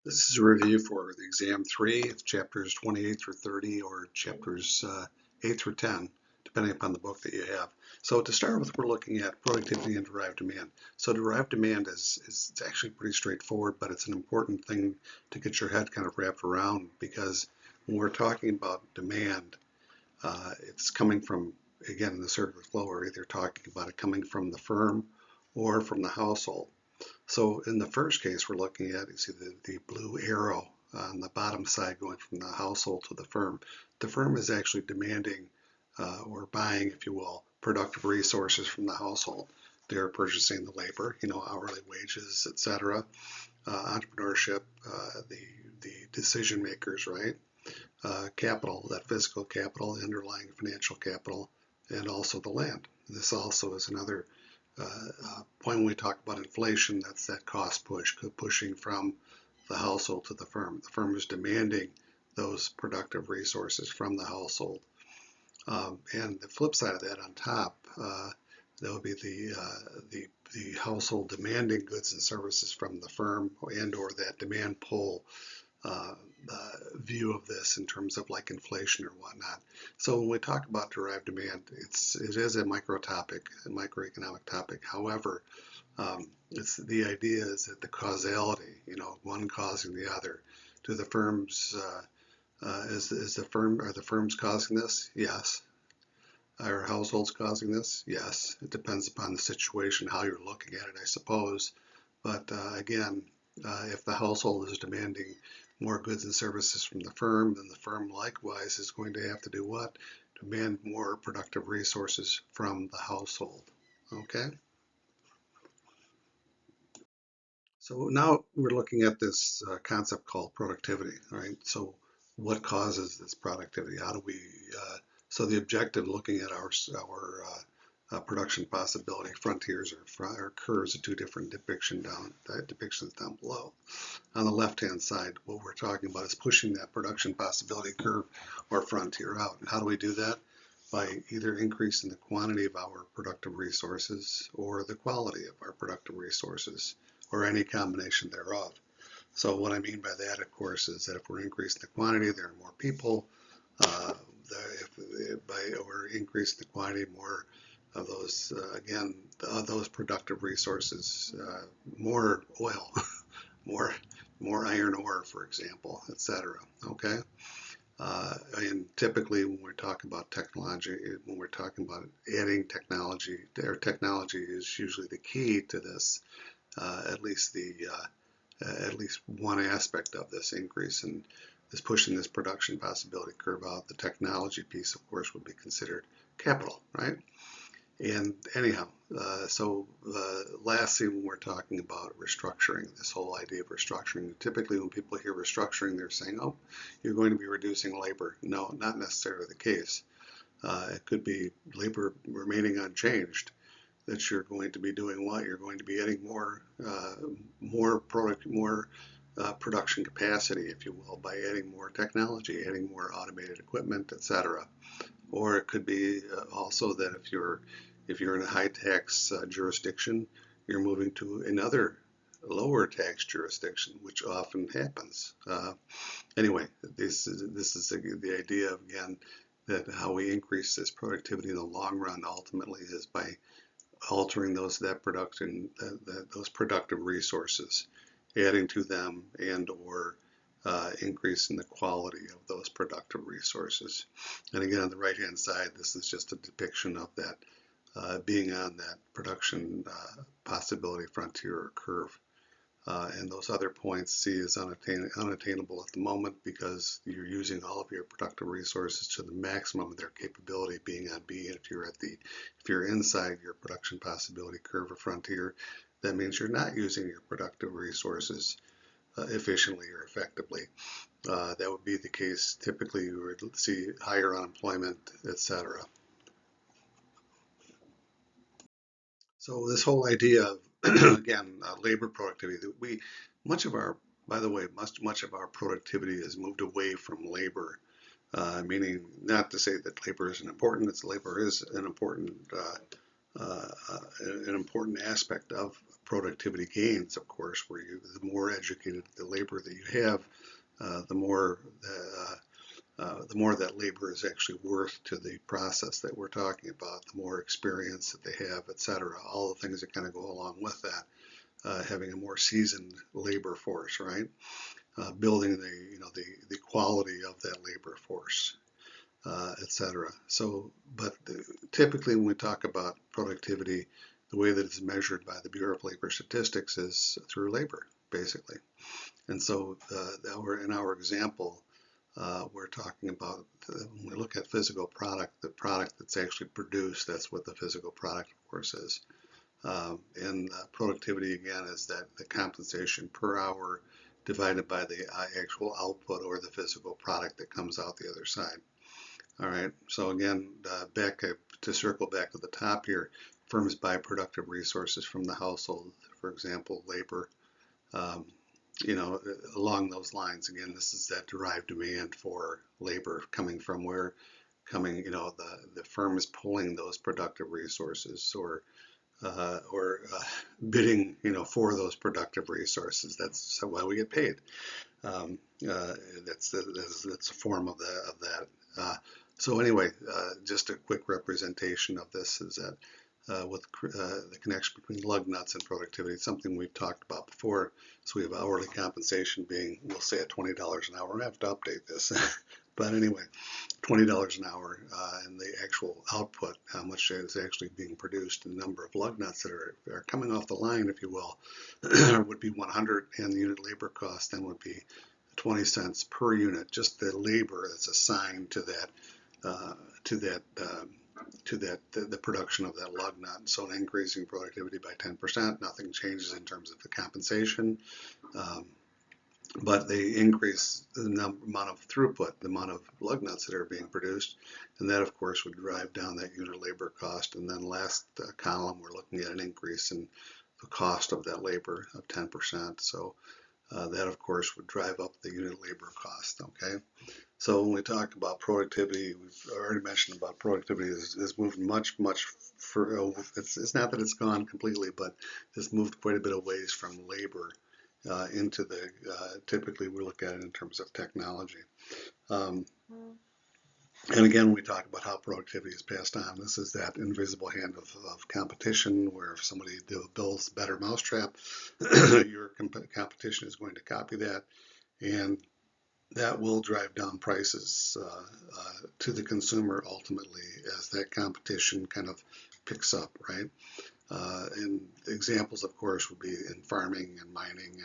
This is a review for the exam 3. It's chapters 28 through 30 or chapters 8 through 10, depending upon the book that you have. So to start with, we're looking at productivity and derived demand. So derived demand is it's actually pretty straightforward, but it's an important thing to get your head kind of wrapped around, because when we're talking about demand, it's coming from, again, in the circular flow, we're either talking about it coming from the firm or from the household. So in the first case, we're looking at, you see the blue arrow on the bottom side going from the household to the firm. The firm is actually demanding or buying, if you will, productive resources from the household. They're purchasing the labor, hourly wages, etc., entrepreneurship, the decision makers, right? Capital, that physical capital, the underlying financial capital, and also the land. This also is another point when we talk about inflation. That's that cost push, pushing from the household to the firm. The firm is demanding those productive resources from the household. And the flip side of that on top, that would be the household demanding goods and services from the firm, and or that demand pull view of this in terms of like inflation or whatnot. So when we talk about derived demand, it is a micro topic, a microeconomic topic. However, it's the idea is that the causality, one causing the other. Do the firms is the firm are the firms causing this? Yes. Are households causing this? Yes. It depends upon the situation, how you're looking at it, I suppose. But again, if the household is demanding more goods and services from the firm, then the firm likewise is going to have to do what? Demand more productive resources from the household. Okay? So now we're looking at this concept called productivity, right? So what causes this productivity? How do we, so the objective looking at our production possibility frontiers or curves are two different depictions down below. On the left-hand side, what we're talking about is pushing that production possibility curve or frontier out. And how do we do that? By either increasing the quantity of our productive resources or the quality of our productive resources, or any combination thereof. So what I mean by that, of course, is that if we're increasing the quantity, there are more people. If we're increasing the quantity, more of those, again, those productive resources, more oil, more iron ore, for example, etc. Okay? And typically when we're talking about technology, when we're talking about adding technology, technology is usually the key to this, at least one aspect of this increase, and is pushing this production possibility curve out. The technology piece, of course, would be considered capital, right? And anyhow, lastly, when we're talking about restructuring, this whole idea of restructuring, typically when people hear restructuring, they're saying, oh, you're going to be reducing labor. No, not necessarily the case. It could be labor remaining unchanged, that you're going to be doing what? You're going to be adding more production capacity, if you will, by adding more technology, adding more automated equipment, etc. Or it could be also that if you're in a high tax jurisdiction, you're moving to another lower tax jurisdiction, which often happens. Anyway, this is the idea of, again, that how we increase this productivity in the long run ultimately is by altering those productive resources, adding to them, and or increasing the quality of those productive resources. And again, on the right hand side, this is just a depiction of that being on that production possibility frontier or curve. And those other points C is unattainable at the moment because you're using all of your productive resources to the maximum of their capability, being on B. And if you're inside your production possibility curve or frontier, that means you're not using your productive resources efficiently or effectively. That would be the case. Typically, you would see higher unemployment, etc. So this whole idea of, again, labor productivity, much of our, by the way, much of our productivity has moved away from labor, meaning not to say that labor isn't important. Labor is an important an important aspect of productivity gains, of course, where the more educated the labor that you have, the more that labor is actually worth to the process that we're talking about, the more experience that they have, et cetera, all the things that kind of go along with that. Having a more seasoned labor force, right? Building the quality of that labor force, et cetera. So, but typically when we talk about productivity, the way that it's measured by the Bureau of Labor Statistics is through labor, basically. And so in our example, we're talking about, when we look at physical product, the product that's actually produced, that's what the physical product, of course, is. And productivity, again, is that the compensation per hour divided by the actual output or the physical product that comes out the other side. All right, so again, to circle back to the top here, firms buy productive resources from the household, for example, labor. Um, Along those lines, again, this is that derived demand for labor coming from where, the firm is pulling those productive resources or bidding, for those productive resources. That's why we get paid. That's a form of that. So anyway, just a quick representation of this is that with the connection between lug nuts and productivity. It's something we've talked about before. So we have hourly compensation being, we'll say at $20 an hour. I have to update this. But anyway, $20 an hour, and the actual output, how much is actually being produced, and the number of lug nuts that are coming off the line, if you will, would be 100, and the unit labor cost then would be 20 cents per unit, just the labor that's assigned to the production of that lug nut. So an increasing productivity by 10%, nothing changes in terms of the compensation, but they increase the amount of throughput, the amount of lug nuts that are being produced, and that of course would drive down that unit labor cost. And then last column, we're looking at an increase in the cost of that labor of 10%. So that of course would drive up the unit labor cost, okay? So when we talk about productivity, we've already mentioned about productivity has moved much for, it's not that it's gone completely, but it's moved quite a bit of ways from labor into the, typically we look at it in terms of technology. And again, when we talk about how productivity is passed on, this is that invisible hand of competition, where if somebody builds a better mousetrap, your competition is going to copy that, and that will drive down prices to the consumer ultimately as that competition kind of picks up, right? And examples, of course, would be in farming and mining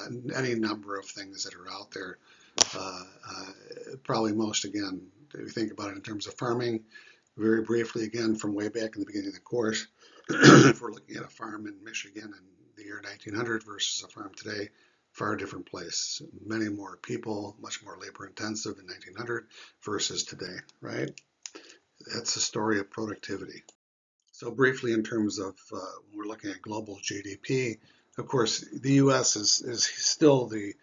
and any number of things that are out there. Probably most, again, if you think about it in terms of farming, very briefly, again, from way back in the beginning of the course, if we're looking at a farm in Michigan in the year 1900 versus a farm today, far different place. Many more people, much more labor intensive in 1900 versus today, right? That's the story of productivity. So briefly, in terms of when we're looking at global GDP, of course, the U.S. is still the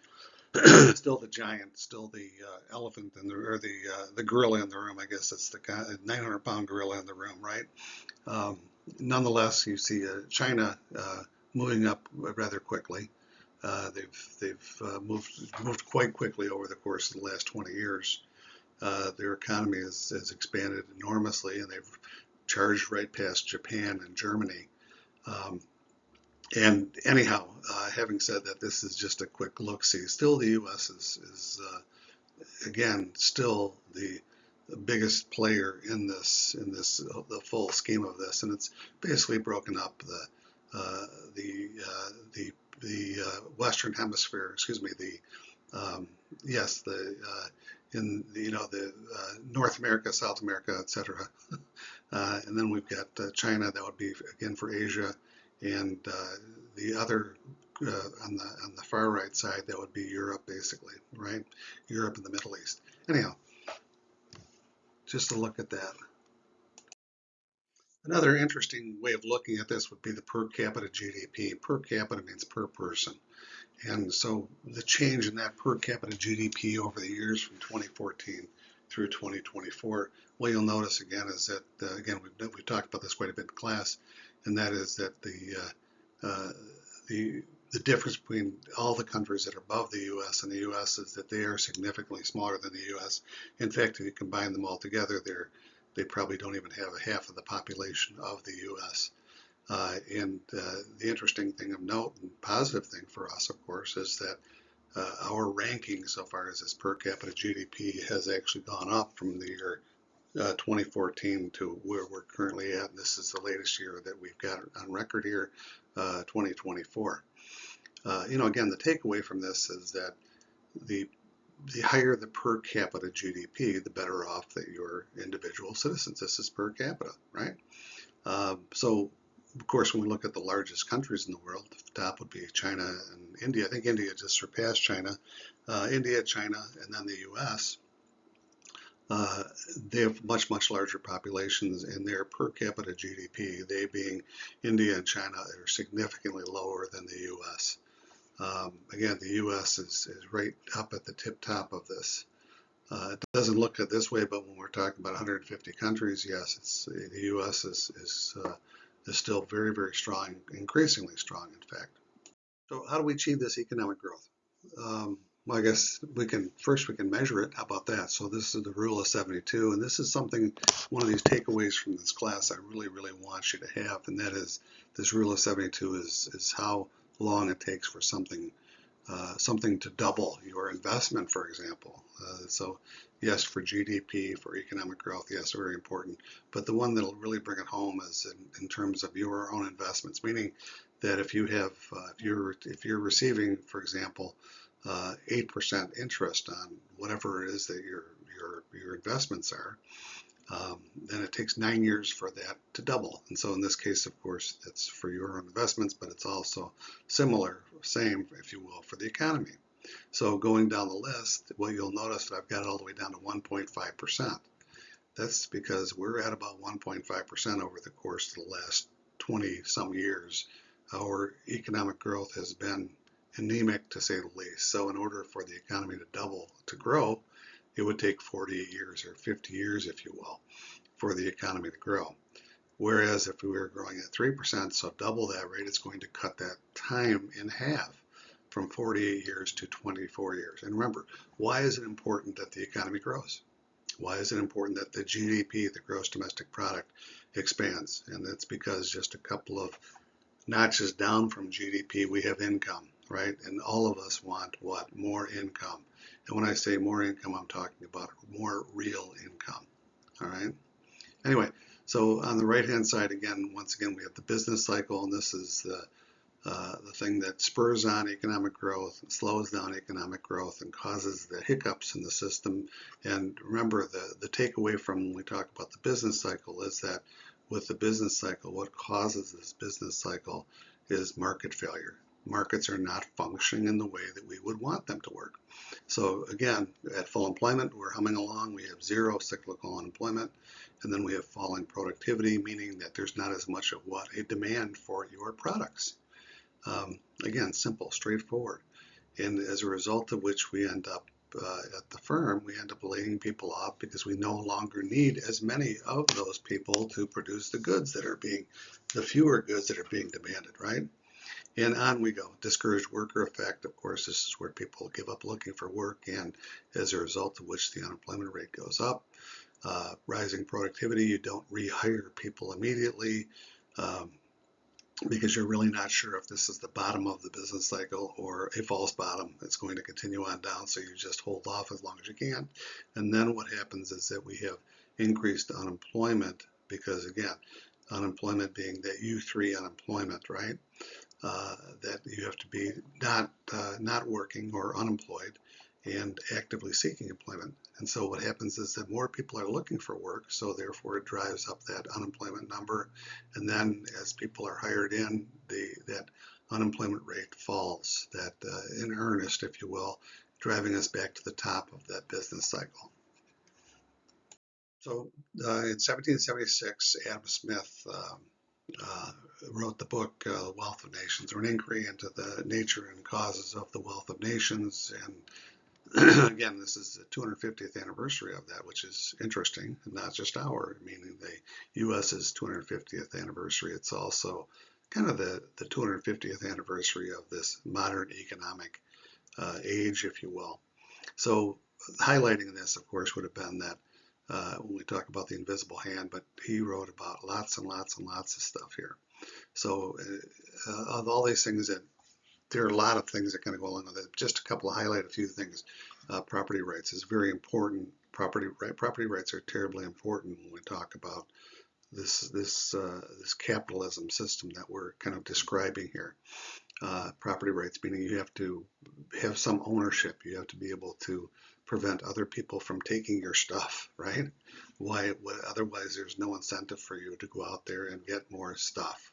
still the giant, still the elephant in the gorilla in the room. I guess it's the 900-pound gorilla in the room, right? Nonetheless, you see China moving up rather quickly. They've moved quite quickly over the course of the last 20 years. Their economy has expanded enormously, and they've charged right past Japan and Germany. And anyhow, having said that, this is just a quick look-see. Still, the U.S. is again still the biggest player in the full scheme of this, and it's basically broken up the Western Hemisphere. Excuse me. In the North America, South America, etc. And then we've got China. That would be again for Asia, and the other on the far right side, that would be Europe, basically, right? Europe and the Middle East. Anyhow, just to look at that. Another interesting way of looking at this would be the per capita GDP. Per capita means per person. And so the change in that per capita GDP over the years from 2014 through 2024. What you'll notice again is that, again, we've talked about this quite a bit in class, and that is that uh, the the difference between all the countries that are above the U.S. and the U.S. is that they are significantly smaller than the U.S. In fact, if you combine them all together, they probably don't even have a half of the population of the U.S. And the interesting thing of note and positive thing for us, of course, is that our ranking so far as this per capita GDP has actually gone up from the year 2014 to where we're currently at. And this is the latest year that we've got on record here, 2024. Again, the takeaway from this is that the the higher the per capita GDP, the better off that your individual citizens. This is per capita, right? So, of course, when we look at the largest countries in the world, the top would be China and India. I think India just surpassed China. India, China, and then the U.S. Uh, they have much, much larger populations, and their per capita GDP, they being India and China, are significantly lower than the U.S. Again, the U.S. is right up at the tip top of this. It doesn't look at this way, but when we're talking about 150 countries, yes, the U.S. is still very, very strong, increasingly strong, in fact. So, how do we achieve this economic growth? Well, I guess we can measure it. How about that? So, this is the rule of 72, and this is one of these takeaways from this class I really, really want you to have, and that is this rule of 72 is how long it takes for something to double your investment, for example. So yes, for GDP, for economic growth, yes, very important. But the one that'll really bring it home is in terms of your own investments, meaning that if you have, if you're receiving, for example, 8% interest on whatever it is that your investments are, then it takes 9 years for that to double. And so in this case, of course, that's for your own investments, but it's also same, if you will, for the economy. So going down the list, well, you'll notice that I've got it all the way down to 1.5%. That's because we're at about 1.5% over the course of the last 20 some years. Our economic growth has been anemic, to say the least. So in order for the economy to double, to grow, it would take 40 years or 50 years, if you will, for the economy to grow. Whereas if we were growing at 3%, so double that rate, it's going to cut that time in half from 48 years to 24 years. And remember, why is it important that the economy grows? Why is it important that the GDP, the gross domestic product, expands? And that's because just a couple of notches down from GDP, we have income, right? And all of us want what? More income. And when I say more income, I'm talking about more real income, all right? Anyway, so on the right-hand side, once again, we have the business cycle, and this is the thing that spurs on economic growth, and slows down economic growth, and causes the hiccups in the system. And remember, the takeaway from when we talk about the business cycle is that with the business cycle, what causes this business cycle is market failure. Markets are not functioning in the way that we would want them to work. So again, at full employment, we're humming along. We have zero cyclical unemployment, and then we have falling productivity, meaning that there's not as much of a demand for your products. Again, simple, straightforward. And as a result of which we end up at the firm, we end up laying people off because we no longer need as many of those people to produce the fewer goods that are being demanded, right? And on we go. Discouraged worker effect. Of course, this is where people give up looking for work, and as a result of which the unemployment rate goes up. Rising productivity, you don't rehire people immediately because you're really not sure if this is the bottom of the business cycle or a false bottom that's going to continue on down, so you just hold off as long as you can. And then what happens is that we have increased unemployment because, again, unemployment being that U3 unemployment, right? That you have to be not working or unemployed and actively seeking employment. And so what happens is that more people are looking for work, so therefore it drives up that unemployment number. And then as people are hired in, that unemployment rate falls, that in earnest, if you will, driving us back to the top of that business cycle. So in 1776, Adam Smith wrote the book Wealth of Nations, or an inquiry into the nature and causes of the wealth of nations. And Again, this is the 250th anniversary of that, which is interesting, and not just our, meaning the U.S.'s 250th anniversary. It's also kind of the 250th anniversary of this modern economic age, if you will. So highlighting this, of course, would have been that when we talk about the invisible hand, but he wrote about lots and lots and lots of stuff here. So of all these things that there are a lot of things that kind of go along with it. Just a couple of highlight a few things. Property rights is very important. Property rights are terribly important when we talk about this capitalism system that we're kind of describing here. Property rights meaning you have to have some ownership. You have to be able to prevent other people from taking your stuff, right? Why? Otherwise, there's no incentive for you to go out there and get more stuff,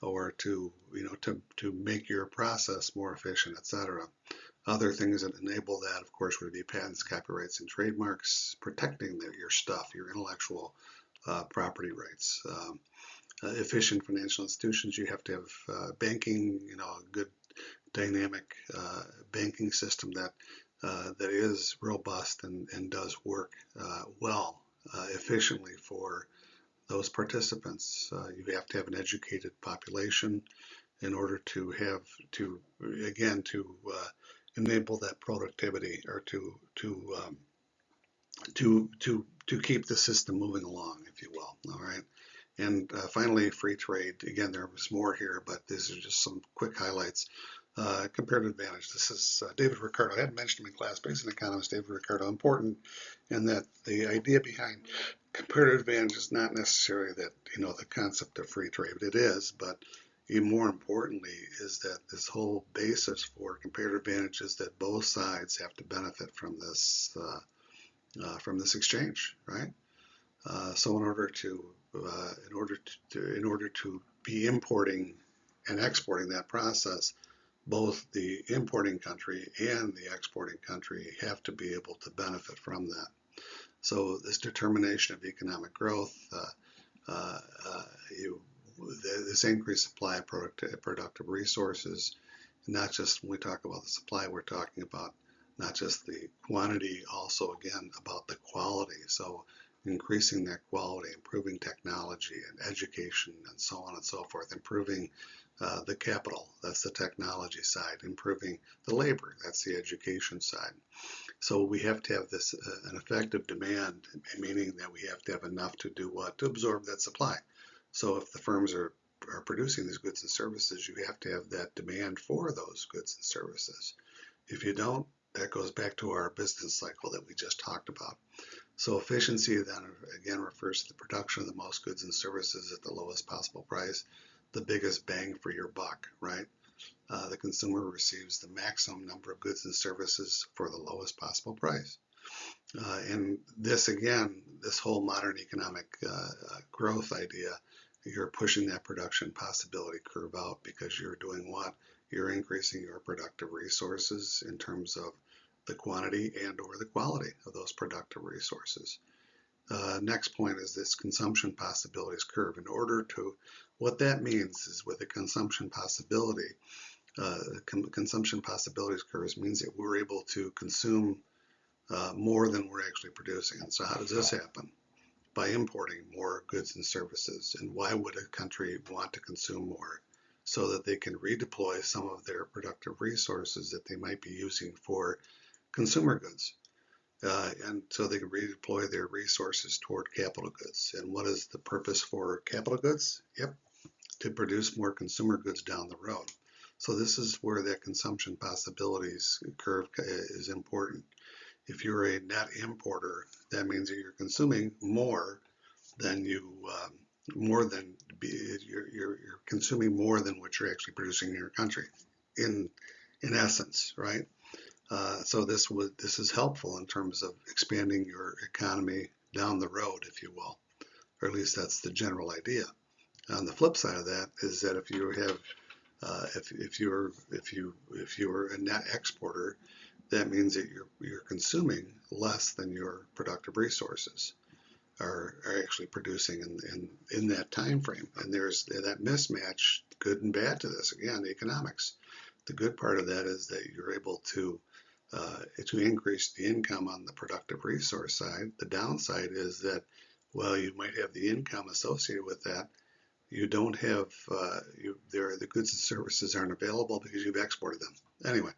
or to to make your process more efficient, etc. Other things that enable that, of course, would be patents, copyrights, and trademarks, protecting your stuff, your intellectual property rights. Efficient financial institutions, you have to have banking, a good dynamic banking system that that is robust and does work well, efficiently for those participants. You have to have an educated population in order to have again to enable that productivity, or to keep the system moving along, if you will. All right. And finally, free trade. Again, there was more here, but these are just some quick highlights. Comparative advantage. This is David Ricardo. I hadn't mentioned him in class, but he's an economist, David Ricardo. Important in that the idea behind comparative advantage is not necessarily that, the concept of free trade. It is, but even more importantly is that this whole basis for comparative advantage is that both sides have to benefit from this exchange, right? So in order to be importing and exporting that process, both the importing country and the exporting country have to be able to benefit from that. So this determination of economic growth, this increased supply of productive resources, not just when we talk about the supply, we're talking about not just the quantity, also again about the quality. So increasing that quality, improving technology and education and so on and so forth, improving the capital, that's the technology side, improving the labor, that's the education side. So we have to have this an effective demand, meaning that we have to have enough to do what? To absorb that supply. So if the firms are producing these goods and services, you have to have that demand for those goods and services. If you don't, that goes back to our business cycle that we just talked about. So efficiency then again refers to the production of the most goods and services at the lowest possible price, the biggest bang for your buck, right? The consumer receives the maximum number of goods and services for the lowest possible price. And this again, this whole modern economic growth idea, you're pushing that production possibility curve out because you're doing what? You're increasing your productive resources in terms of the quantity and or the quality of those productive resources. Next point is this consumption possibilities curve. In order to, what that means is with the consumption possibility, consumption possibilities curves means that we're able to consume more than we're actually producing. And so how does this happen? By importing more goods and services. And why would a country want to consume more? So that they can redeploy some of their productive resources that they might be using for consumer goods. And so they can redeploy their resources toward capital goods. And what is the purpose for capital goods? Yep, to produce more consumer goods down the road. So this is where that consumption possibilities curve is important. If you're a net importer, that means that you're consuming more than you're consuming more than what you're actually producing in your country, in essence, right? So this is helpful in terms of expanding your economy down the road, if you will, or at least that's the general idea. On the flip side of that is that if you have if you're a net exporter, that means that you're consuming less than your productive resources are actually producing in that time frame. And there's that mismatch, good and bad to this. Again, the economics. The good part of that is that you're able to to increase the income on the productive resource side. The downside is that, well, you might have the income associated with that. You don't have, the goods and services aren't available because you've exported them. Anyway,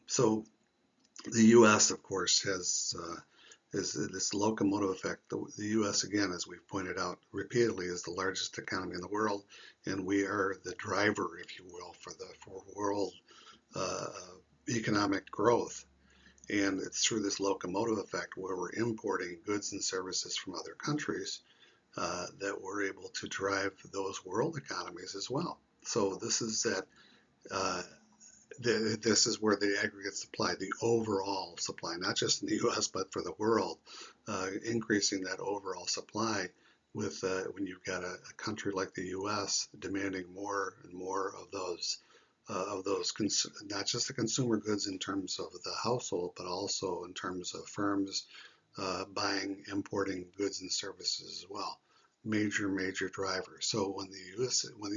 so the U.S., of course, has is this locomotive effect. The U.S., again, as we've pointed out repeatedly, is the largest economy in the world, and we are the driver, if you will, for world uh, economic growth. And it's through this locomotive effect where we're importing goods and services from other countries that we're able to drive those world economies as well. So this is that. This is where the aggregate supply, the overall supply, not just in the U.S. but for the world, increasing that overall supply with when you've got a country like the U.S. demanding more and more of those not just the consumer goods in terms of the household, but also in terms of firms buying, importing goods and services as well. Major driver. So when the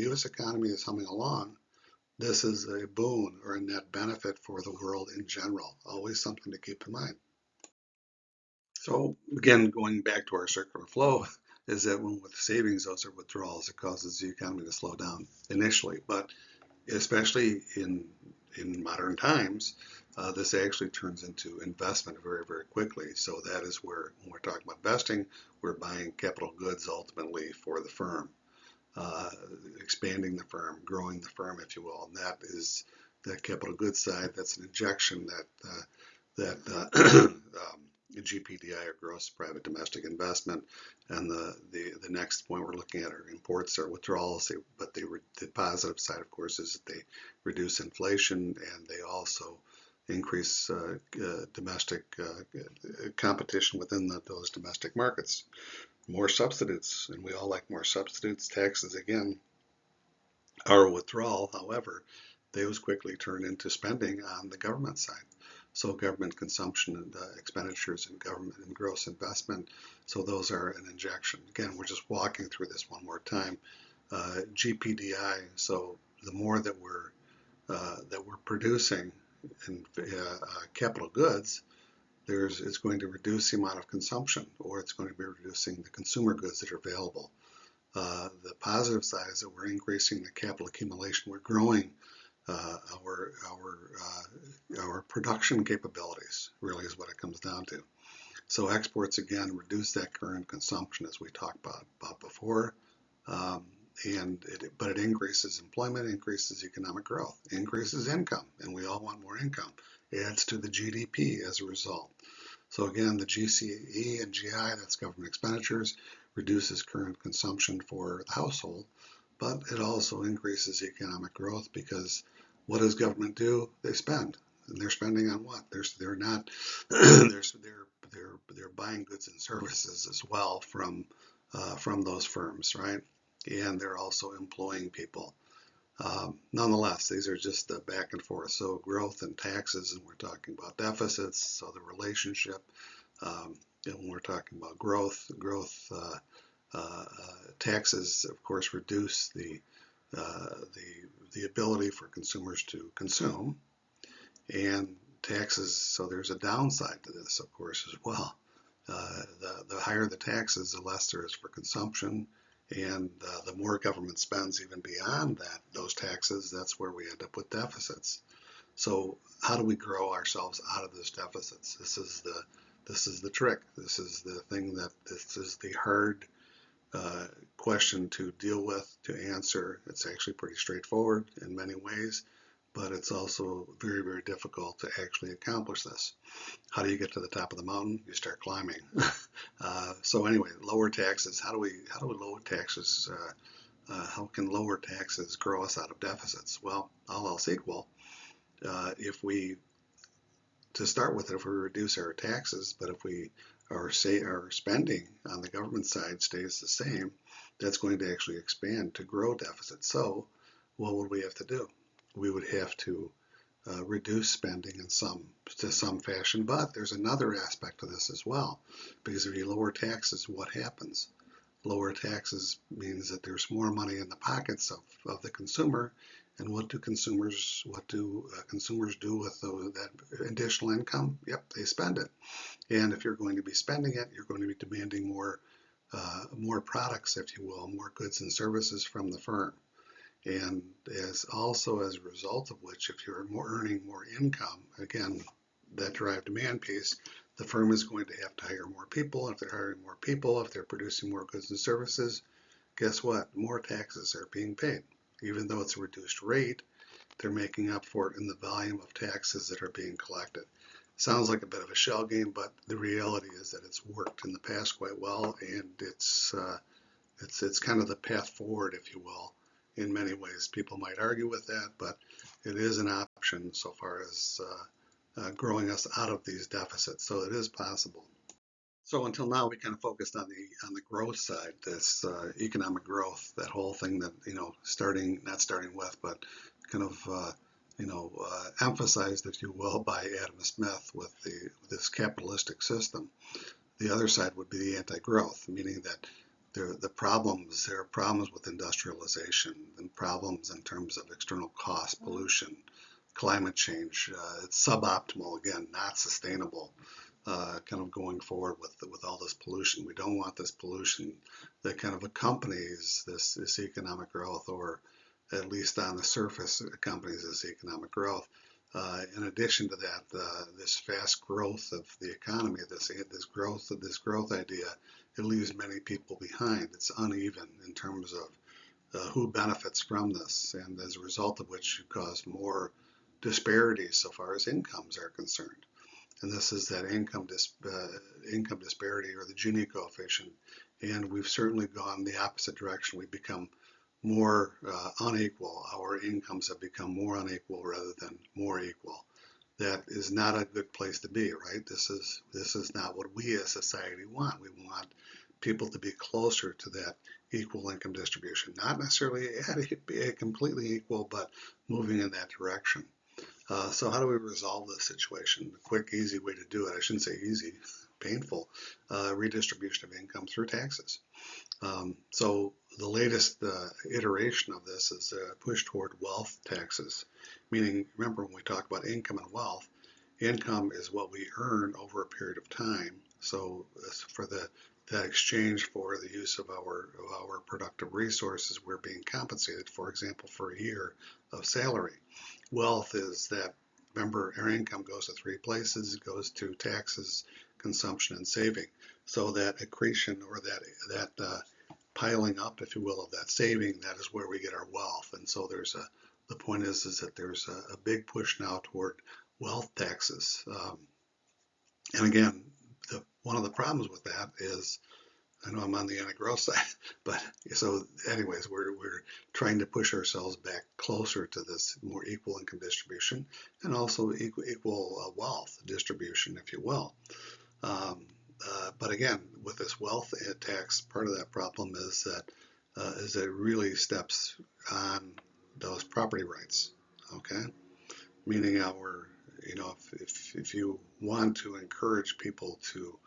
U.S. economy is humming along, this is a boon or a net benefit for the world in general. Always something to keep in mind. So again, going back to our circular flow, is that when with savings, those are withdrawals. It causes the economy to slow down initially, but especially in modern times, this actually turns into investment very quickly. So that is where, when we're talking about investing, we're buying capital goods ultimately for the firm. uh, Expanding the firm, growing the firm, if you will. And that is the capital goods side. That's an injection that GPDI, or gross private domestic investment. And the next point we're looking at are imports or withdrawals. But the positive side, of course, is that they reduce inflation, and they also increase domestic competition within those domestic markets. More substitutes, and we all like more substitutes. Taxes, again, are a withdrawal. However, those quickly turn into spending on the government side. So government consumption and expenditures and government and gross investment. So those are an injection. Again, we're just walking through this one more time. GPDI. So the more that we're producing in capital goods, it's going to reduce the amount of consumption, or it's going to be reducing the consumer goods that are available. The positive side is that we're increasing the capital accumulation. We're growing our production capabilities. Really, is what it comes down to. So exports, again, reduce that current consumption, as we talked about before. But it increases employment, increases economic growth, increases income, and we all want more income. Adds to the GDP as a result. So again, the GCE and GI, that's government expenditures, reduces current consumption for the household, but it also increases economic growth, because what does government do? They spend, and they're spending on what? They're not they're buying goods and services as well from those firms, right? And they're also employing people. Nonetheless, these are just the back and forth. So growth and taxes, and we're talking about deficits. So the relationship, and when we're talking about growth, taxes, of course, reduce the ability for consumers to consume, and taxes. So there's a downside to this, of course, as well. The higher the taxes, the less there is for consumption. And the more government spends even beyond those taxes, that's where we end up with deficits. So how do we grow ourselves out of those deficits? This is the trick. This is the hard question to deal with, to answer. It's actually pretty straightforward in many ways, but it's also very difficult to actually accomplish this. How do you get to the top of the mountain? You start climbing. So anyway, lower taxes. How do we lower taxes? How can lower taxes grow us out of deficits? Well, all else equal, to start with, if we reduce our taxes, but if our spending on the government side stays the same, that's going to actually expand to grow deficits. So what would we have to do? We would have to reduce spending to some fashion. But there's another aspect to this as well, because if you lower taxes, what happens? Lower taxes means that there's more money in the pockets of the consumer, And what do consumers do with that additional income? Yep, they spend it. And if you're going to be spending it, you're going to be demanding more products, if you will, more goods and services from the firm. And as a result of which, if you're earning more income, again, that drive demand piece, the firm is going to have to hire more people. If they're hiring more people, if they're producing more goods and services, guess what? More taxes are being paid. Even though it's a reduced rate, they're making up for it in the volume of taxes that are being collected. Sounds like a bit of a shell game, but the reality is that it's worked in the past quite well, and it's kind of the path forward, if you will. In many ways, people might argue with that, but it is an option so far as growing us out of these deficits. So it is possible. So until now, we kind of focused on the growth side, this economic growth, that whole thing that not starting with, but kind of emphasized, if you will, by Adam Smith with this capitalistic system. The other side would be the anti-growth, meaning that there are problems with industrialization and problems in terms of external cost, pollution, climate change. It's suboptimal, again, not sustainable. Kind of going forward with all this pollution. We don't want this pollution that kind of accompanies this economic growth, or at least on the surface accompanies this economic growth. In addition to that, this fast growth of the economy, this growth idea, it leaves many people behind. It's uneven in terms of who benefits from this, and as a result of which you cause more disparities so far as incomes are concerned. And this is that income disparity, or the Gini coefficient. And we've certainly gone the opposite direction. We've become more unequal. Our incomes have become more unequal rather than more equal. That is not a good place to be, right? This is not what we as society want. We want people to be closer to that equal income distribution, not necessarily at a completely equal, but moving in that direction. So how do we resolve this situation? A quick, easy way to do it, I shouldn't say easy, painful, redistribution of income through taxes. So the latest iteration of this is a push toward wealth taxes, meaning, remember when we talk about income and wealth, income is what we earn over a period of time. So for that exchange for the use of our productive resources, we're being compensated, for example, for a year of salary. Wealth is that, remember, our income goes to three places. It goes to taxes, consumption, and saving. So that accretion, or that piling up, if you will, of that saving, that is where we get our wealth. And so the point is that there's a big push now toward wealth taxes. And again, one of the problems with that is, I know I'm on the anti-growth side, but so anyways, we're trying to push ourselves back closer to this more equal income distribution, and also equal wealth distribution, if you will. But again, with this wealth tax, part of that problem is that it really steps on those property rights. Okay, meaning if you want to encourage people to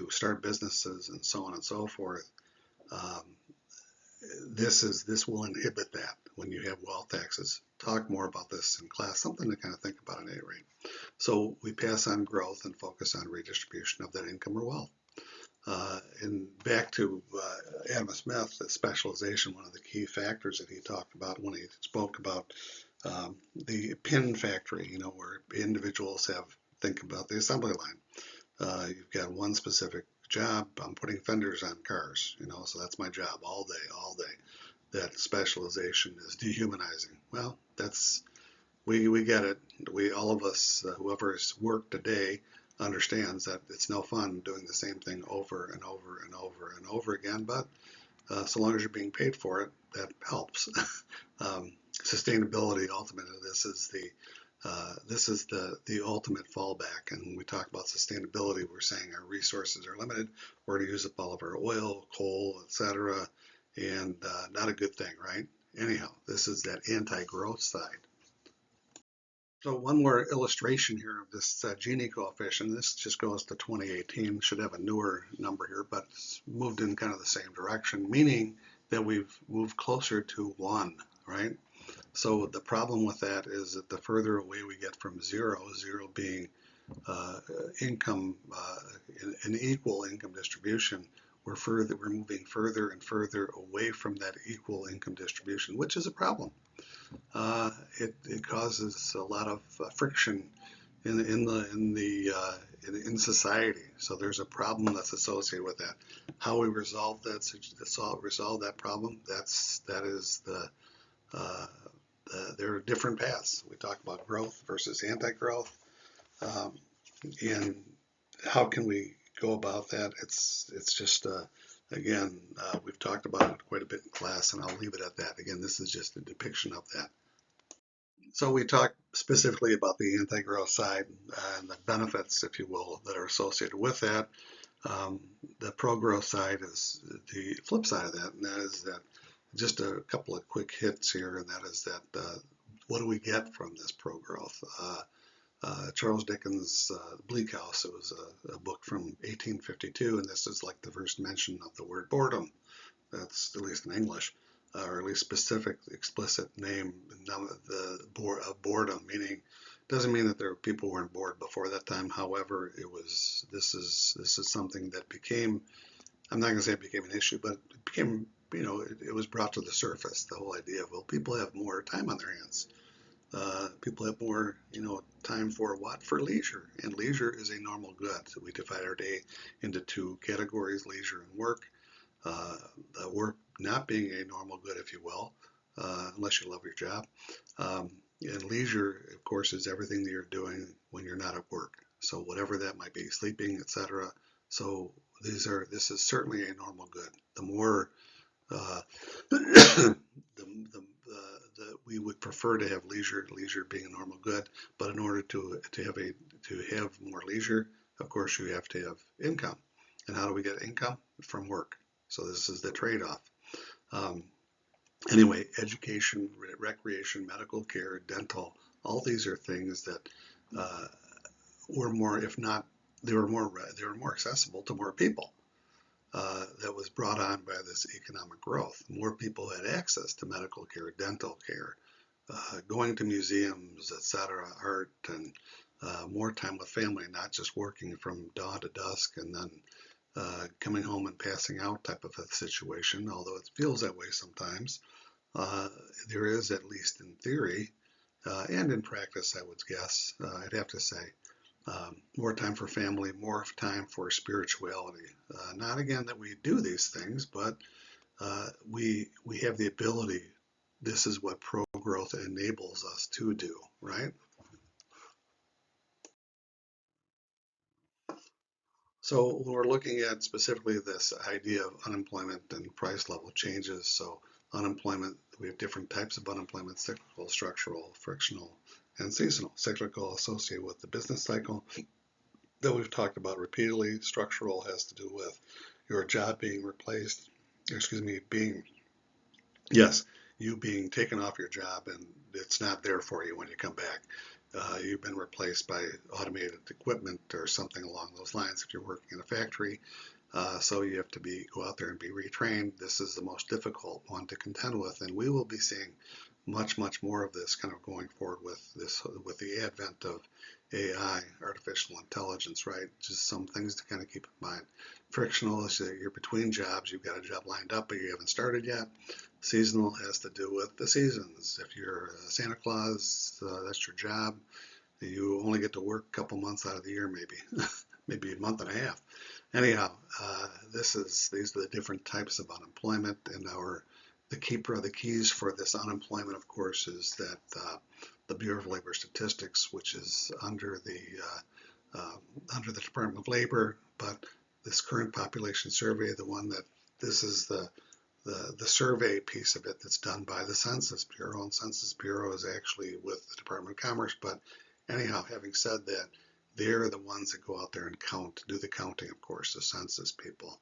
start businesses and so on and so forth, this will inhibit that when you have wealth taxes. Talk more about this in class, something to kind of think about at any rate. So we pass on growth and focus on redistribution of that income or wealth. And back to Adam Smith, the specialization, one of the key factors that he talked about when he spoke about the pin factory, where individuals think about the assembly line. You've got one specific job. I'm putting fenders on cars, so that's my job all day. That specialization is dehumanizing. Well, we get it. All of us, whoever's worked a day, understands that it's no fun doing the same thing over and over and over and over again, but so long as you're being paid for it, that helps. Sustainability, ultimately, this is the ultimate fallback. And when we talk about sustainability, we're saying our resources are limited. We're going to use up all of our oil, coal, etc., and not a good thing, right? Anyhow, this is that anti-growth side. So one more illustration here of this Gini coefficient. This just goes to 2018. Should have a newer number here, but it's moved in kind of the same direction, meaning that we've moved closer to 1, right? So the problem with that is that the further away we get from zero, zero being uh, income, an equal income distribution, we're moving further and further away from that equal income distribution, which is a problem. It causes a lot of friction in society. So there's a problem that's associated with that. How we resolve that problem, that is uh, there are different paths. We talk about growth versus anti-growth, um, and how can we go about that? It's just again, we've talked about it quite a bit in class, and I'll leave it at that. Again, this is just a depiction of that. So we talked specifically about the anti-growth side and the benefits, if you will, that are associated with that. The pro-growth side is the flip side of that, and that is that just a couple of quick hits here, and that is that what do we get from this pro-growth? Charles Dickens' Bleak House, it was a book from 1852, and this is like the first mention of the word boredom. That's at least in English, or at least specific, explicit name of boredom. Meaning, doesn't mean that people weren't bored before that time. However, this is something that became. I'm not going to say it became an issue, but it became. It was brought to the surface. The whole idea of, well, people have more time on their hands. People have more, time for what? For leisure. And leisure is a normal good. So we divide our day into two categories: leisure and work. Uh, Work not being a normal good, if you will, unless you love your job. And leisure, of course, is everything that you're doing when you're not at work. So whatever that might be, sleeping, etc. So this is certainly a normal good. The more uh, we would prefer to have leisure being a normal good, but in order to have more leisure, of course, you have to have income. And how do we get income? From work. So this is the trade-off. Um, anyway, education, recreation, medical care, dental, all these are things that uh, were more, if not, they were more accessible to more people. That was brought on by this economic growth. More people had access to medical care, dental care, going to museums, etc., art, and more time with family, not just working from dawn to dusk and then coming home and passing out type of a situation, although it feels that way sometimes. Uh, there is, at least in theory, and in practice, I would guess, I'd have to say, more time for family, more time for spirituality. Not again that we do these things, but we have the ability. This is what pro growth enables us to do, right? So when we're looking at specifically this idea of unemployment and price level changes, so unemployment, we have different types of unemployment: cyclical, structural, frictional, and seasonal. Cyclical associated with the business cycle that we've talked about repeatedly. Structural has to do with your job being replaced, excuse me, yes, you being taken off your job and it's not there for you when you come back. You've been replaced by automated equipment or something along those lines if you're working in a factory. So you have to go out there and be retrained. This is the most difficult one to contend with, and we will be seeing much, much more of this kind of going forward with the advent of AI, artificial intelligence, right? Just some things to kind of keep in mind. Frictional is that you're between jobs, you've got a job lined up, but you haven't started yet. Seasonal has to do with the seasons. If you're Santa Claus, that's your job. You only get to work a couple months out of the year, maybe, maybe a month and a half. Anyhow, these are the different types of unemployment, and the keys for this unemployment, of course, is that the Bureau of Labor Statistics, which is under the Department of Labor, but this current population survey, this is the survey piece of it that's done by the Census Bureau, and Census Bureau is actually with the Department of Commerce. But anyhow, having said that, they're the ones that go out there and do the counting, of course, the census people.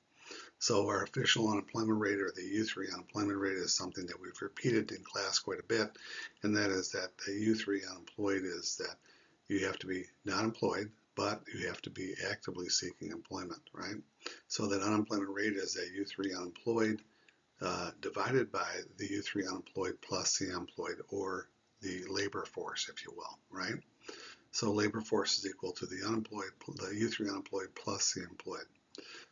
So our official unemployment rate, or the U3 unemployment rate, is something that we've repeated in class quite a bit, and that is that the U3 unemployed is that you have to be not employed, but you have to be actively seeking employment, right? So that unemployment rate is that U3 unemployed divided by the U3 unemployed plus the employed, or the labor force, if you will, right? So labor force is equal to the unemployed, the U3 unemployed plus the employed.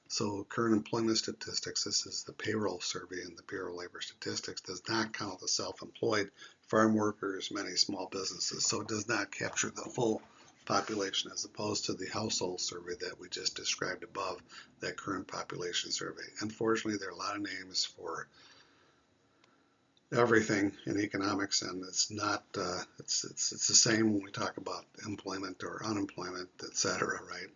So current employment statistics, this is the payroll survey, and the Bureau of Labor Statistics does not count the self-employed, farm workers, many small businesses. So it does not capture the full population, as opposed to the household survey that we just described above, that current population survey. Unfortunately, there are a lot of names for everything in economics, and it's not it's the same when we talk about employment or unemployment, etc., right?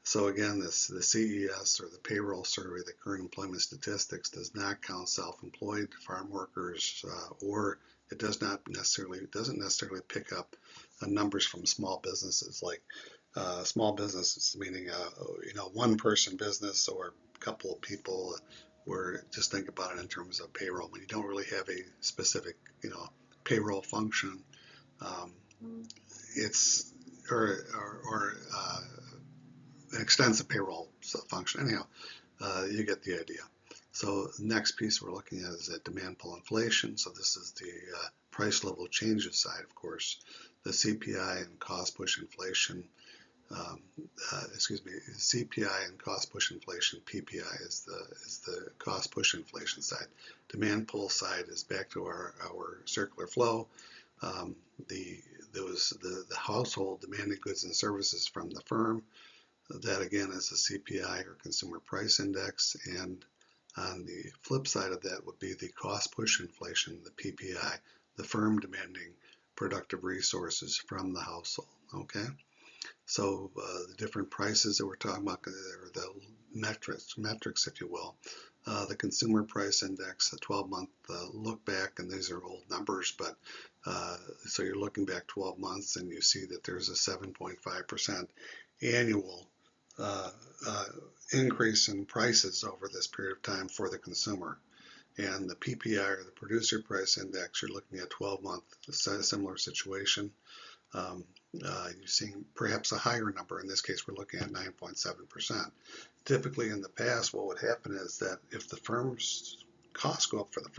So again, the CES, or the payroll survey, the current employment statistics, does not count self-employed, farm workers, or it doesn't necessarily pick up numbers from small businesses, like small businesses, meaning one person business or a couple of people. Where just think about it in terms of payroll. When you don't really have a specific payroll function, um, it's or an extensive payroll function. Anyhow, you get the idea. So the next piece we're looking at is that demand pull inflation. So this is the price level changes side, of course. The CPI and cost push inflation, CPI and cost push inflation, PPI is the cost push inflation side. Demand pull side is back to our circular flow. The household demanding goods and services from the firm. That again is the CPI, or Consumer Price Index, and on the flip side of that would be the cost push inflation, the PPI, the firm demanding productive resources from the household. Okay, so the different prices that we're talking about are the metrics, if you will. The Consumer Price Index, a 12-month look back, and these are old numbers, but so you're looking back 12 months and you see that there's a 7.5% annual increase in prices over this period of time for the consumer. And the PPI, or the Producer Price Index, you're looking at 12-month, similar situation. You're seeing perhaps a higher number. In this case, we're looking at 9.7%. Typically in the past, what would happen is that if the firm's costs go up for the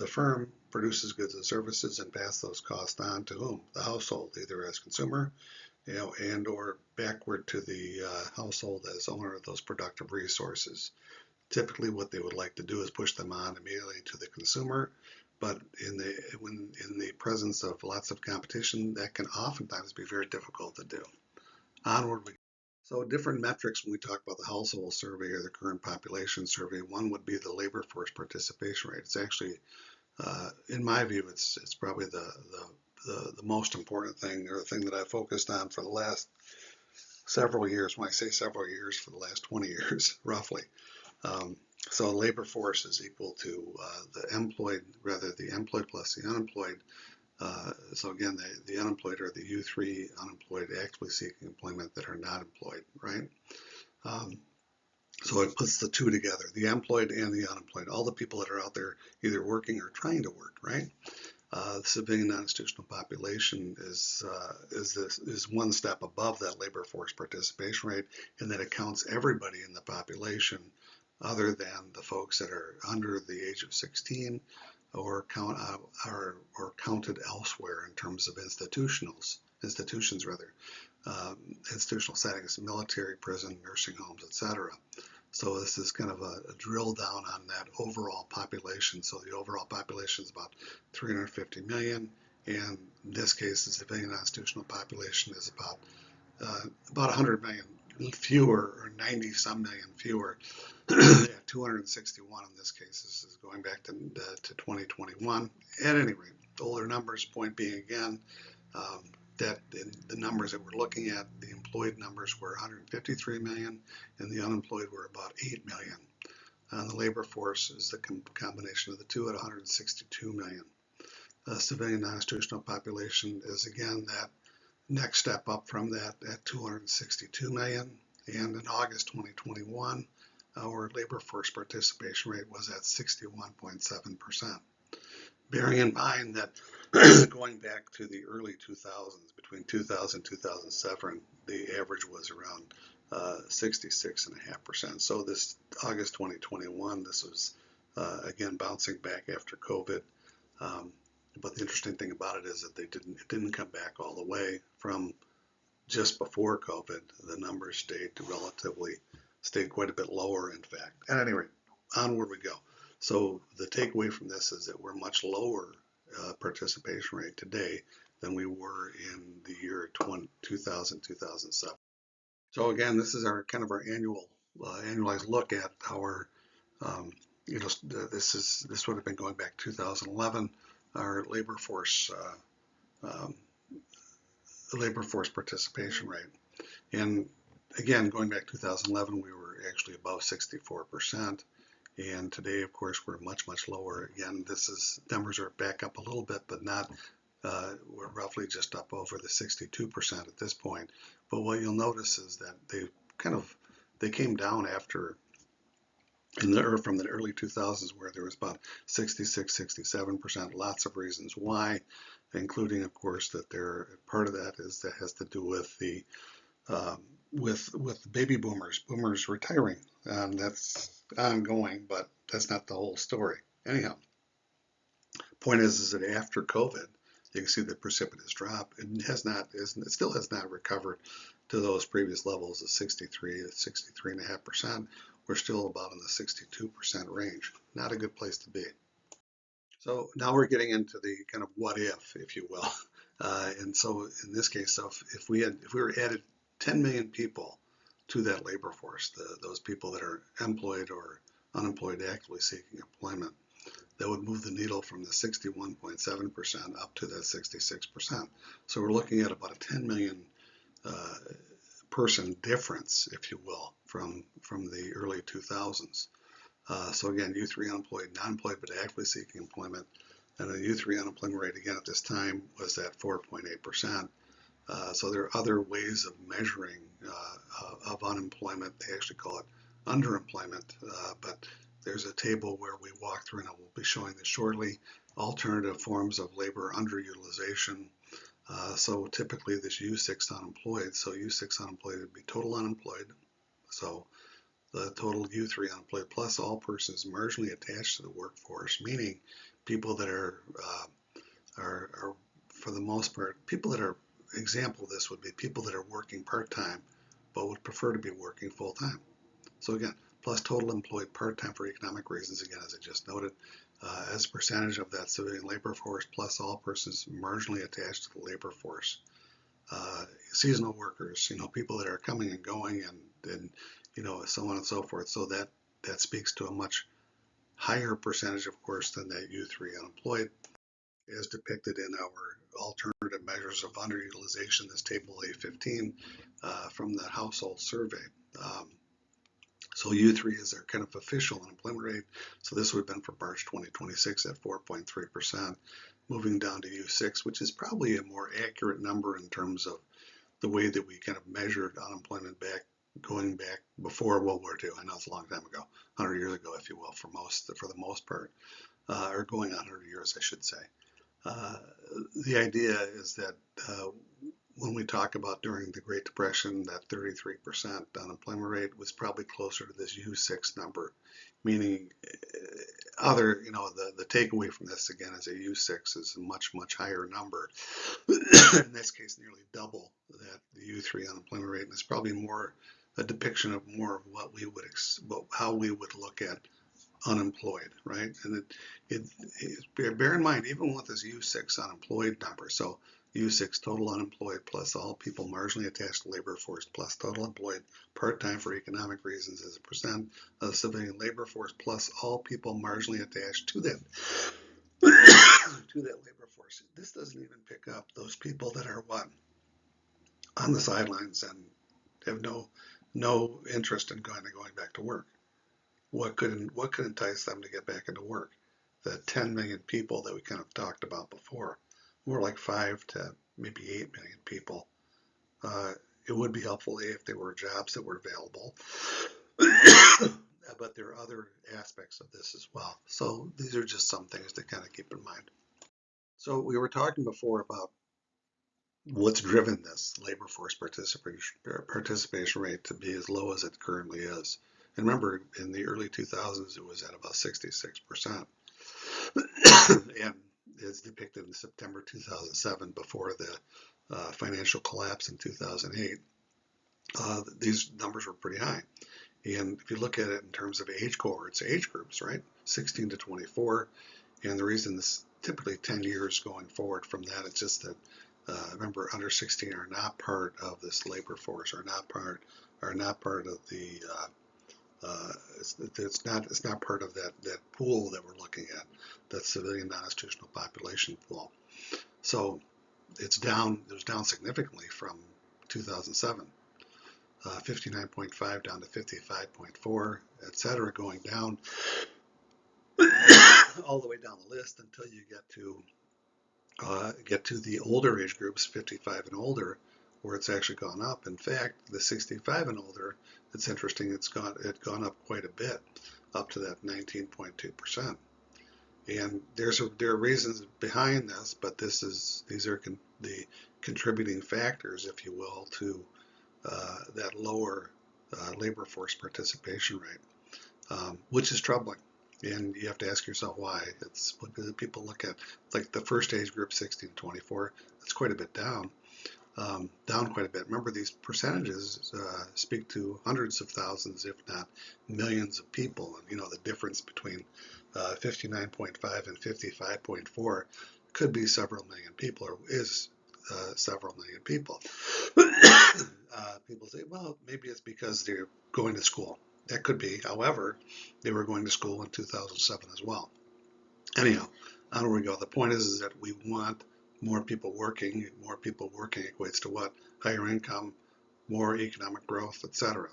firm produces goods and services and passes those costs on to whom? The household, either as consumer, and or backward to the household as owner of those productive resources. Typically, what they would like to do is push them on immediately to the consumer, but in the presence of lots of competition, that can oftentimes be very difficult to do. Onward we go. So different metrics when we talk about the household survey or the current population survey. One would be the labor force participation rate. It's actually, in my view, it's probably the most important thing, or the thing that I've focused on for the last several years. When I say several years, for the last 20 years, roughly. So labor force is equal to the employed plus the unemployed. So again, the unemployed are the U3 unemployed actively seeking employment that are not employed, right? So it puts the two together, the employed and the unemployed, all the people that are out there either working or trying to work, right? The civilian non-institutional population is one step above that labor force participation rate, in that it counts everybody in the population other than the folks that are under the age of 16 or counted elsewhere in terms of institutions, institutional settings, military, prison, nursing homes, etc. So this is kind of a drill down on that overall population. So the overall population is about 350 million, and in this case, the civilian non-institutional population is about 100 million fewer, or 90 some million fewer. 261 in this case. This is going back to 2021. At any rate, older numbers. Point being again, that in the numbers that we're looking at, the employed numbers were 153 million, and the unemployed were about 8 million. And the labor force is the combination of the two at 162 million. The civilian non-institutional population is again that next step up from that at 262 million. And in August 2021, our labor force participation rate was at 61.7%. Bearing in mind that going back to the early 2000s, between 2000 and 2007, the average was around 66.5%. So this August 2021, this was again, bouncing back after COVID. But the interesting thing about it is that it didn't come back all the way from just before COVID. The numbers stayed quite a bit lower, in fact. At any rate, onward we go. So the takeaway from this is that we're much lower participation rate today than we were in the year 2000, 2007. So again, this is our kind of our annualized look at our, this would have been going back 2011, our labor force participation rate. And again, going back 2011, we were actually above 64%. And today, of course, we're much, much lower. Again, numbers are back up a little bit, but not, we're roughly just up over the 62% at this point. But what you'll notice is that they came down after, from the early 2000s, where there was about 66, 67%, lots of reasons why, including, of course, that part of that has to do with the with baby boomers retiring. That's ongoing, but that's not the whole story. Anyhow, point is that after COVID, you can see the precipitous drop. It still has not recovered to those previous levels of 63.5%. We're still about in the 62% range. Not a good place to be. So now we're getting into the kind of what if you will. And so in this case, so if we were added 10 million people to that labor force, those people that are employed or unemployed actively seeking employment, that would move the needle from the 61.7% up to that 66%. So we're looking at about a 10 million person difference, if you will, from the early 2000s. So again, U3 unemployed, non-employed, but actively seeking employment. And the U3 unemployment rate, again, at this time was at 4.8%. So there are other ways of measuring of unemployment. They actually call it underemployment, but there's a table where we walk through, and I will be showing this shortly, alternative forms of labor underutilization. So typically this U6 unemployed, so U6 unemployed would be total unemployed. So the total U3 unemployed plus all persons marginally attached to the workforce, meaning people that are for the most part, people that are, example of this would be people that are working part-time but would prefer to be working full-time. So again, plus total employed part-time for economic reasons, again, as I just noted, as a percentage of that civilian labor force plus all persons marginally attached to the labor force. Seasonal workers, people that are coming and going and so on and so forth. So that speaks to a much higher percentage, of course, than that U3 unemployed, as depicted in our alternative measures of underutilization, this table A15 from the household survey. So U3 is our kind of official unemployment rate. So this would have been for March 2026 at 4.3%, moving down to U6, which is probably a more accurate number in terms of the way that we kind of measured unemployment going back before World War II. I know it's a long time ago, 100 years ago, if you will, for the most part, or going on 100 years, I should say. The idea is that when we talk about during the Great Depression, that 33% unemployment rate was probably closer to this U6 number, meaning the takeaway from this again is a U6 is a much, much higher number. In this case, nearly double that the U3 unemployment rate, and it's probably more a depiction of more of what how we would look at unemployed, right? And bear in mind, even with this U6 unemployed number, so U6 total unemployed plus all people marginally attached to labor force plus total employed part-time for economic reasons as a percent of the civilian labor force plus all people marginally attached to that to that labor force. This doesn't even pick up those people that are on the sidelines and have no interest in going back to work. What could entice them to get back into work? The 10 million people that we kind of talked about before, more like 5 to maybe 8 million people. It would be helpful if there were jobs that were available, but there are other aspects of this as well. So these are just some things to kind of keep in mind. So we were talking before about what's driven this labor force participation rate to be as low as it currently is. And remember, in the early 2000s, it was at about 66%. And it's depicted in September 2007 before the financial collapse in 2008. These numbers were pretty high. And if you look at it in terms of age cohorts, age groups, right, 16 to 24, and the reason this typically 10 years going forward from that, it's just that remember, under 16 are not part of this labor force, are not part of the it's not part of that pool that we're looking at, that civilian non-institutional population pool. So it's down. It was down significantly from 2007. 59.5 down to 55.4, etc., going down all the way down the list until you get to the older age groups, 55 and older, where it's actually gone up. In fact, the 65 and older, it's interesting. It's gone up quite a bit, up to that 19.2%. And there are reasons behind this, but these are the contributing factors, if you will, to that lower labor force participation rate, which is troubling. And you have to ask yourself why. It's what people look at, like the first age group, 16 to 24. That's quite a bit down, down quite a bit. Remember, these percentages speak to hundreds of thousands, if not millions of people. And the difference between 59.5 and 55.4 could be several million people, or is several million people. People say, well, maybe it's because they're going to school. That could be. However, they were going to school in 2007 as well. Anyhow, on where we go. The point is that we want more people working. More people working equates to what? Higher income, more economic growth, etc.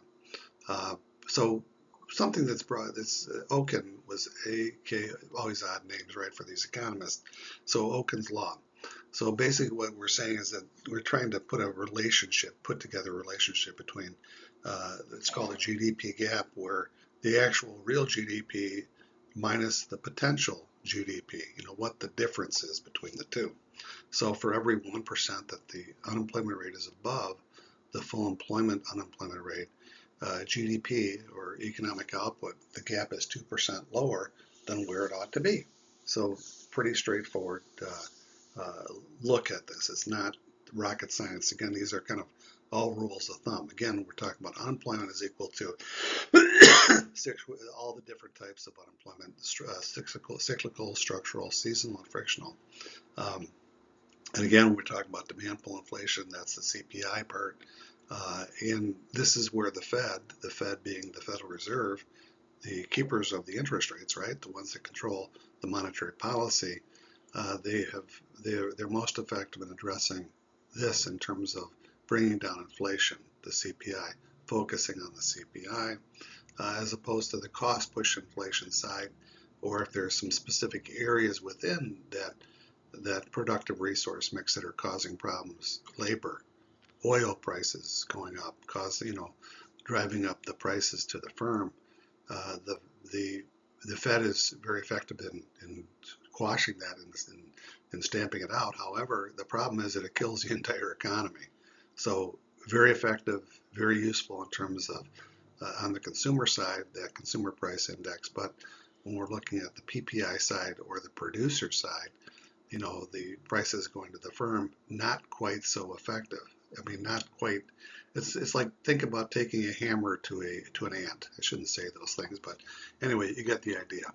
So something that's brought, this Okun was always odd names, right, for these economists. So Okun's law. So basically what we're saying is that we're trying to put together a relationship between, it's called a GDP gap, where the actual real GDP minus the potential GDP, what the difference is between the two. So for every 1% that the unemployment rate is above the full employment unemployment rate, GDP, or economic output, the gap is 2% lower than where it ought to be. So pretty straightforward look at this. It's not rocket science. Again, these are kind of all rules of thumb. Again, we're talking about unemployment is equal to all the different types of unemployment, cyclical, structural, seasonal, and frictional. And again, when we're talking about demand pull inflation, that's the CPI part. And this is where the Fed being the Federal Reserve, the keepers of the interest rates, right, the ones that control the monetary policy, they're most effective in addressing this in terms of bringing down inflation, the CPI, focusing on the CPI, as opposed to the cost push inflation side, or if there's some specific areas within that productive resource mix that are causing problems, labor, oil prices going up, driving up the prices to the firm. The Fed is very effective in quashing that and stamping it out. However, the problem is that it kills the entire economy. So very effective, very useful in terms of on the consumer side, that consumer price index. But when we're looking at the PPI side or the producer side, the prices going to the firm, not quite so effective. I mean, not quite. It's like, think about taking a hammer to an ant. I shouldn't say those things, but anyway, you get the idea.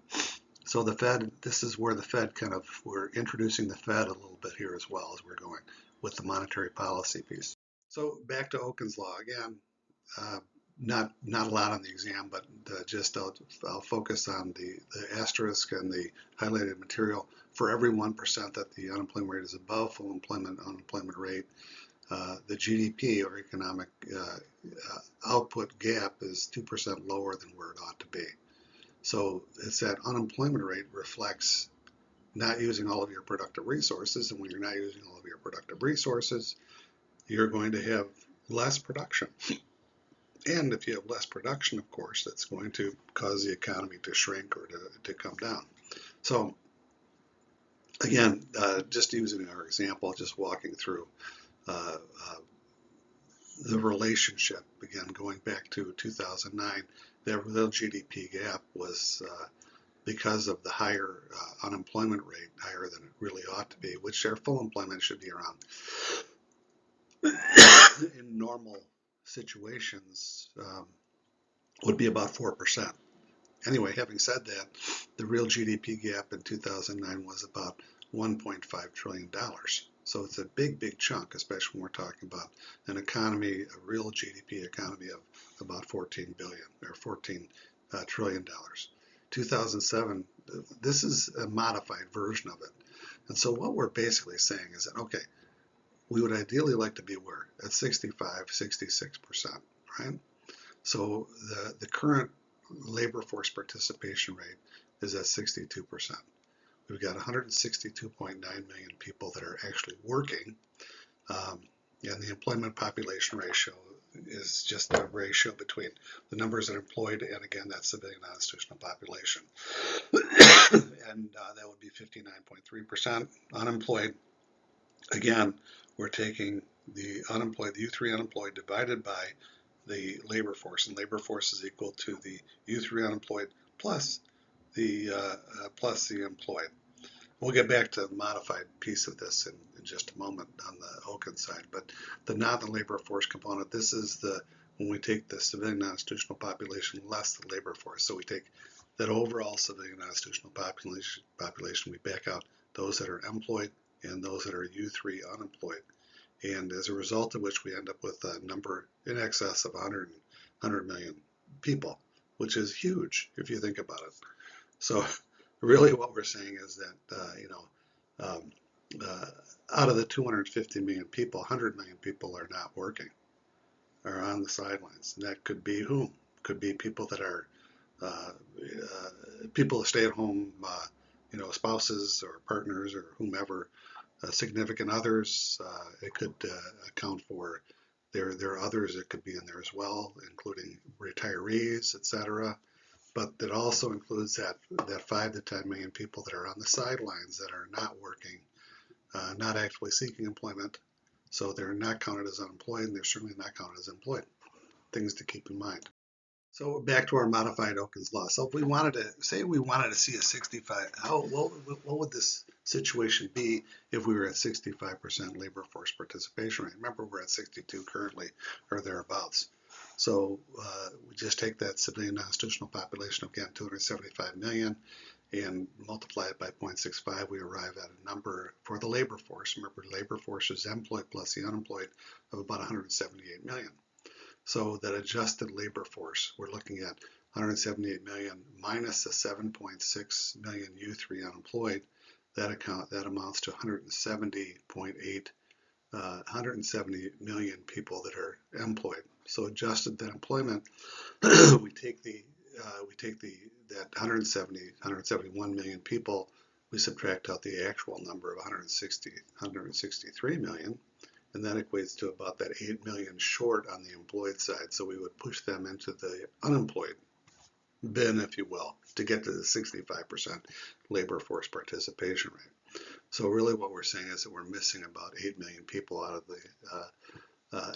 So the Fed, this is where the Fed we're introducing the Fed a little bit here as well as we're going with the monetary policy piece. So back to Okun's law again. Not a lot on the exam, but I'll focus on the asterisk and the highlighted material. For every 1% that the unemployment rate is above full unemployment rate, the GDP, or economic output gap, is 2% lower than where it ought to be. So it's that unemployment rate reflects not using all of your productive resources, and when you're not using all of your productive resources, you're going to have less production. And if you have less production, of course, that's going to cause the economy to shrink or to come down. So again, just using our example, just walking through the relationship, again, going back to 2009, that real GDP gap was because of the higher unemployment rate, higher than it really ought to be, which our full employment should be around. In normal situations, would be about 4%. Anyway, having said that, the real GDP gap in 2009 was about $1.5 trillion. So it's a big, big chunk, especially when we're talking about an economy, a real GDP economy of about 14 billion or 14 trillion dollars. 2007, this is a modified version of it. And so what we're basically saying is that, okay, we would ideally like to be where? At 65, 66%, right? So the current labor force participation rate is at 62%. We've got 162.9 million people that are actually working, and the employment population ratio is just the ratio between the numbers that are employed and, again, that's civilian non-institutional population. And that would be 59.3%. Unemployed, again, we're taking the unemployed, the U3 unemployed divided by the labor force, and labor force is equal to the U3 unemployed plus the employed. We'll get back to the modified piece of this in just a moment on the Okins side, but the non-labor force component, this is when we take the civilian non-institutional population less the labor force. So we take that overall civilian non-institutional population, we back out those that are employed and those that are U3 unemployed. And as a result of which we end up with a number in excess of 100 million people, which is huge if you think about it. So really what we're saying is that, out of the 250 million people, 100 million people are not working, are on the sidelines. And that could be whom? Could be people that are people stay at home, spouses or partners or whomever, significant others. It could account for there are others that could be in there as well, including retirees, etc. But it also includes that 5 to 10 million people that are on the sidelines that are not working, not actually seeking employment. So they're not counted as unemployed, and they're certainly not counted as employed. Things to keep in mind. So back to our modified Okins law. So if we wanted to see a 65, what would this situation be if we were at 65% labor force participation rate? Remember, we're at 62 currently, or thereabouts. So we just take that civilian non-institutional population of, again, 275 million, and multiply it by 0.65, we arrive at a number for the labor force. Remember, labor force is employed plus the unemployed of about 178 million. So that adjusted labor force, we're looking at 178 million minus the 7.6 million U3 unemployed. That amounts to 170 million people that are employed. So adjusted that employment, we take that 171 million people, we subtract out the actual number of 163 million. And that equates to about that 8 million short on the employed side. So we would push them into the unemployed bin, if you will, to get to the 65% labor force participation rate. So really what we're saying is that we're missing about 8 million people out of the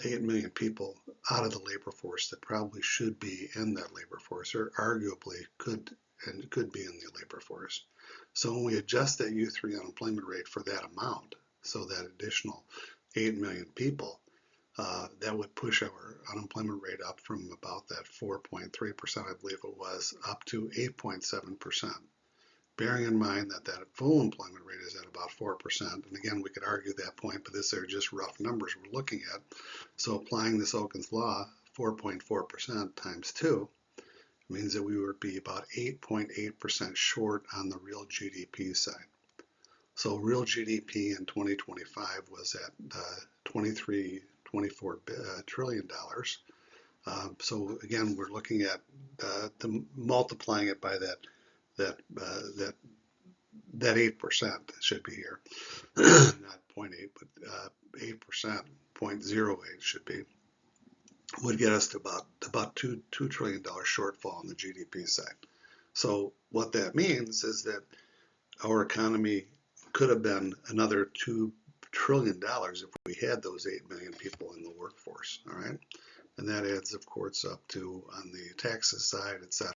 8 million people out of the labor force that probably should be in that labor force, or arguably could be in the labor force. So when we adjust that U3 unemployment rate for that amount, so that additional 8 million people, that would push our unemployment rate up from about that 4.3%, I believe it was, up to 8.7%. Bearing in mind that full employment rate is at about 4%. And again, we could argue that point, but these are just rough numbers we're looking at. So applying this Okins law, 4.4% times 2, means that we would be about 8.8% short on the real GDP side. So real GDP in 2025 was at $24 trillion. So again, we're looking at multiplying it by that 8% should be here, not 0.8, but 8%, 0.08 should be, would get us to about $2 trillion shortfall on the GDP side. So what that means is that our economy could have been another $2 trillion if we had those 8 million people in the workforce, all right? And that adds, of course, up to on the taxes side, etc.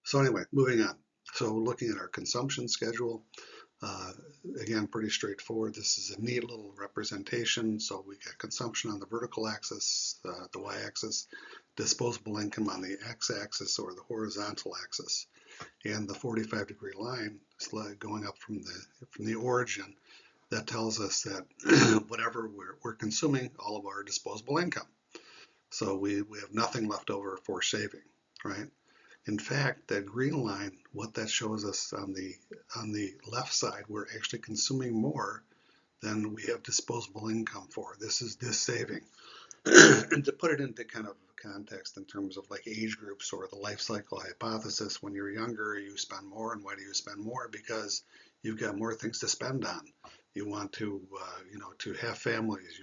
So anyway, moving on. So looking at our consumption schedule, uh, again, pretty straightforward. This is a neat little representation. So we got consumption on the vertical axis, the y-axis, disposable income on the x-axis or the horizontal axis, and the 45-degree line going up from the origin. That tells us that whatever we're consuming, all of our disposable income. So we have nothing left over for saving, right? In fact, that green line, what that shows us on the left side, we're actually consuming more than we have disposable income for. This is this saving. And to put it into kind of context in terms of like age groups or the life cycle hypothesis, when you're younger, you spend more. And why do you spend more? Because you've got more things to spend on. You want to, to have families.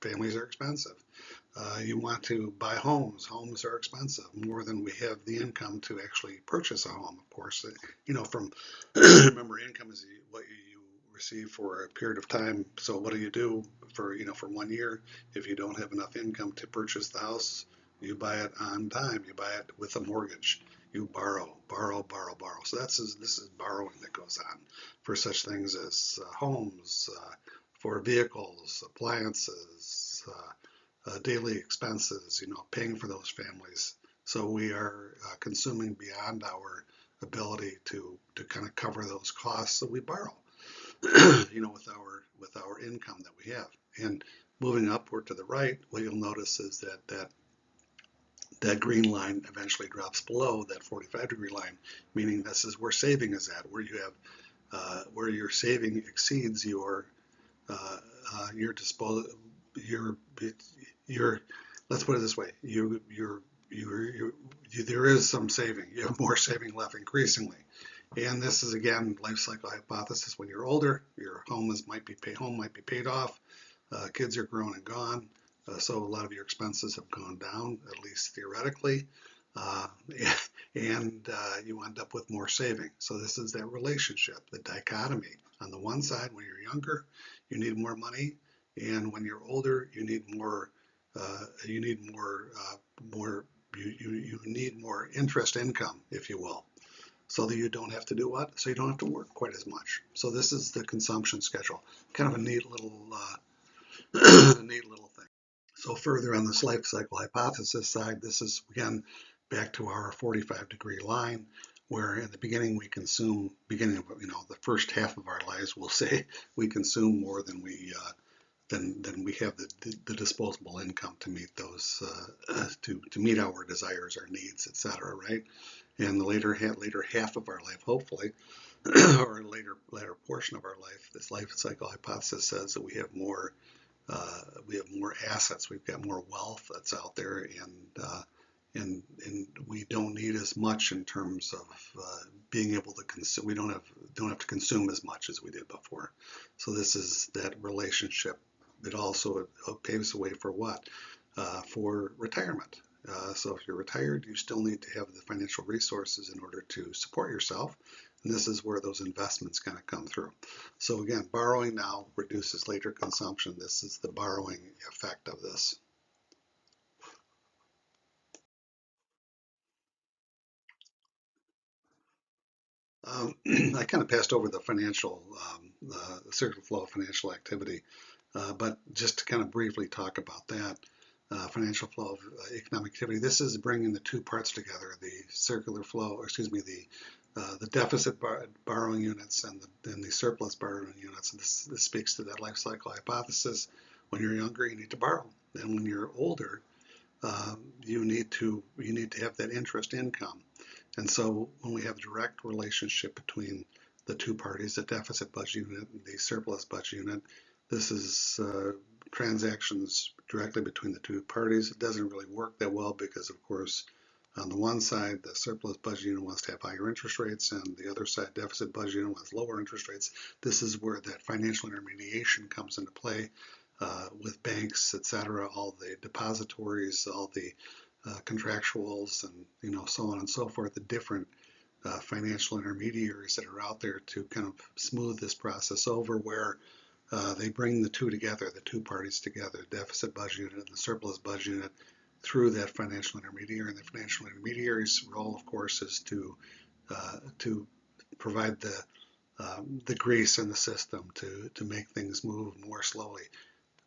Families are expensive. You want to buy homes. Homes are expensive, more than we have the income to actually purchase a home, of course. From remember, income is what you receive for a period of time. So what do you do for 1 year if you don't have enough income to purchase the house? You buy it on time. You buy it with a mortgage. You borrow. So this is borrowing that goes on for such things as homes, for vehicles, appliances, daily expenses, paying for those families. So we are consuming beyond our ability to kind of cover those costs. So we borrow, with our income that we have. And moving upward to the right, what you'll notice is that green line eventually drops below that 45-degree line, meaning this is where saving is at, where you have where your saving exceeds your disposal, your let's put it this way, there is some saving. You have more saving left increasingly. And this is, again, life cycle hypothesis. When you're older, your home might be paid off. Kids are grown and gone. So a lot of your expenses have gone down, at least theoretically. Uh, and you end up with more saving. So this is that relationship, the dichotomy. On the one side, when you're younger, you need more money. And when you're older, you need more. You need more interest income, if you will, so that you don't have to do what? So you don't have to work quite as much. So this is the consumption schedule. Kind of a neat little thing. So further on this life cycle hypothesis side, this is again back to our 45-degree line, where in the beginning we consume, the first half of our lives, we'll say we consume more than we have the disposable income to meet those to meet our desires, our needs, etc. Right? And the later half of our life, hopefully, or later portion of our life, this life cycle hypothesis says that we have more assets, we've got more wealth that's out there, and we don't need as much in terms of being able to consume. We don't have to consume as much as we did before. So this is that relationship. It also paves the way for what? For retirement. So if you're retired, you still need to have the financial resources in order to support yourself. And this is where those investments kind of come through. So again, borrowing now reduces later consumption. This is the borrowing effect of this. I kind of passed over the circular flow of financial activity, but just to kind of briefly talk about that, financial flow of economic activity. This is bringing the two parts together: the circular flow, or excuse me, the deficit borrowing units and the surplus borrowing units. And this speaks to that life cycle hypothesis. When you're younger, you need to borrow, and when you're older, you need to have that interest income. And so when we have a direct relationship between the two parties, the deficit budget unit and the surplus budget unit, this is transactions directly between the two parties. It doesn't really work that well because, of course, on the one side, the surplus budget unit wants to have higher interest rates, and the other side, deficit budget unit wants lower interest rates. This is where that financial intermediation comes into play with banks, etc., all the depositories, all the contractuals, and so on and so forth, the different financial intermediaries that are out there to kind of smooth this process over, where they bring the two together, the two parties together, the deficit budget unit and the surplus budget unit, through that financial intermediary. And the financial intermediary's role, of course, is to provide the grease in the system to make things move more slowly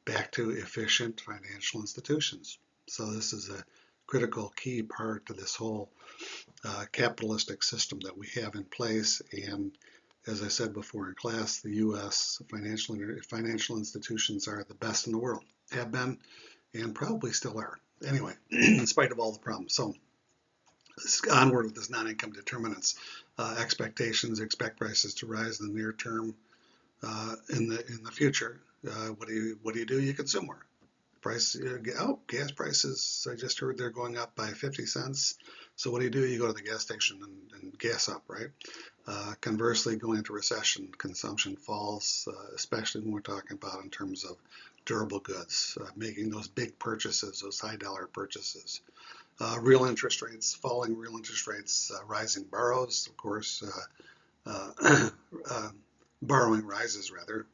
back to efficient financial institutions. So this is a critical key part to this whole capitalistic system that we have in place. And as I said before in class, the U.S. financial institutions are the best in the world, have been, and probably still are. Anyway, in spite of all the problems. So onward with this non-income determinants. Expectations, expect prices to rise in the near term. In the future, what do you do? You consume more. Gas prices, I just heard they're going up by 50 cents. So what do? You go to the gas station and gas up, right? Conversely, going into recession, consumption falls, especially when we're talking about in terms of durable goods, making those big purchases, those high dollar purchases. Real interest rates, falling real interest rates, rising borrows, of course, borrowing rises rather.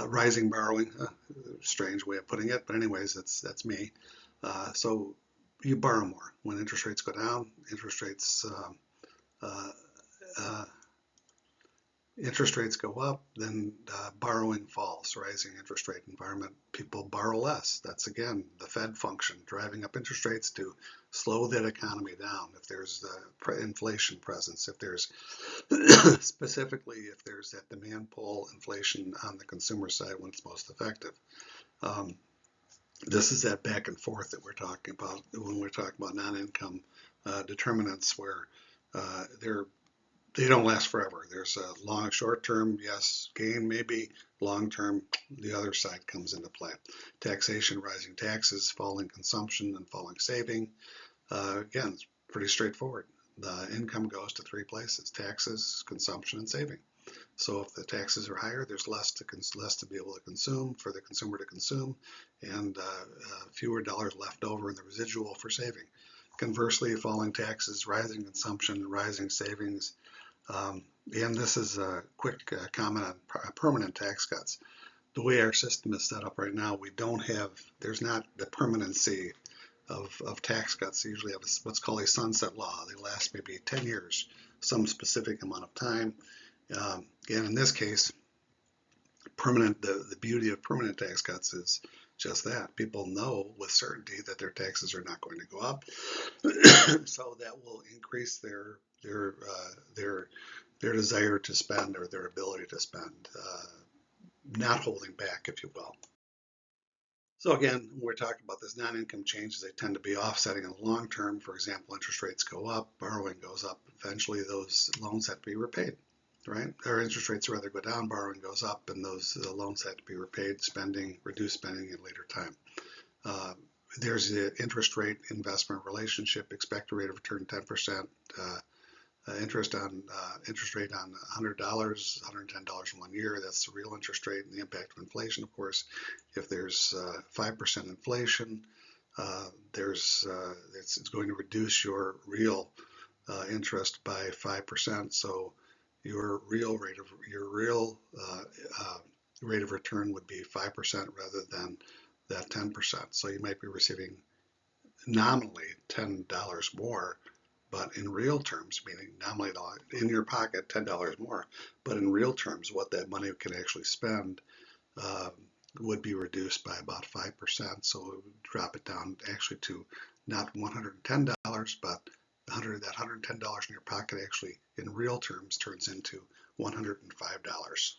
Rising borrowing, strange way of putting it, but anyways, that's me. So you borrow more when interest rates go down. Interest rates go up, then borrowing falls. Rising interest rate environment, people borrow less. That's again the Fed function, driving up interest rates to slow that economy down. If there's inflation presence, if there's specifically if there's that demand pull inflation on the consumer side when it's most effective. This is that back and forth that we're talking about when we're talking about non-income determinants, where they don't last forever. There's a short term, yes, gain maybe. Long term, the other side comes into play. Taxation, rising taxes, falling consumption, and falling saving. Again, it's pretty straightforward. The income goes to three places: taxes, consumption, and saving. So if the taxes are higher, there's less to be able to consume, for the consumer to consume, and fewer dollars left over in the residual for saving. Conversely, falling taxes, rising consumption, rising savings. And this is a quick comment on permanent tax cuts. The way our system is set up right now, there's not the permanency of tax cuts. They usually have what's called a sunset law. They last maybe 10 years, some specific amount of time. And in this case, the beauty of permanent tax cuts is just that. People know with certainty that their taxes are not going to go up, so that will increase their desire to spend, or their ability to spend, not holding back, if you will. So again, when we're talking about this non-income changes, they tend to be offsetting in the long term. For example, interest rates go up, borrowing goes up. Eventually, those loans have to be repaid, right? Or interest rates rather go down, borrowing goes up, and those loans have to be repaid, reduced spending at a later time. There's the interest rate investment relationship, expected rate of return 10%, interest rate on $100, $110 in 1 year. That's the real interest rate, and the impact of inflation, of course. If there's 5% inflation, it's going to reduce your real interest by 5%. So your real rate of return would be 5% rather than that 10%. So you might be receiving nominally $10 more, but in real terms, meaning nominally in your pocket $10 more, but in real terms, what that money can actually spend would be reduced by about 5%. So it would drop it down actually to not $110, but that $110 in your pocket actually in real terms turns into $105.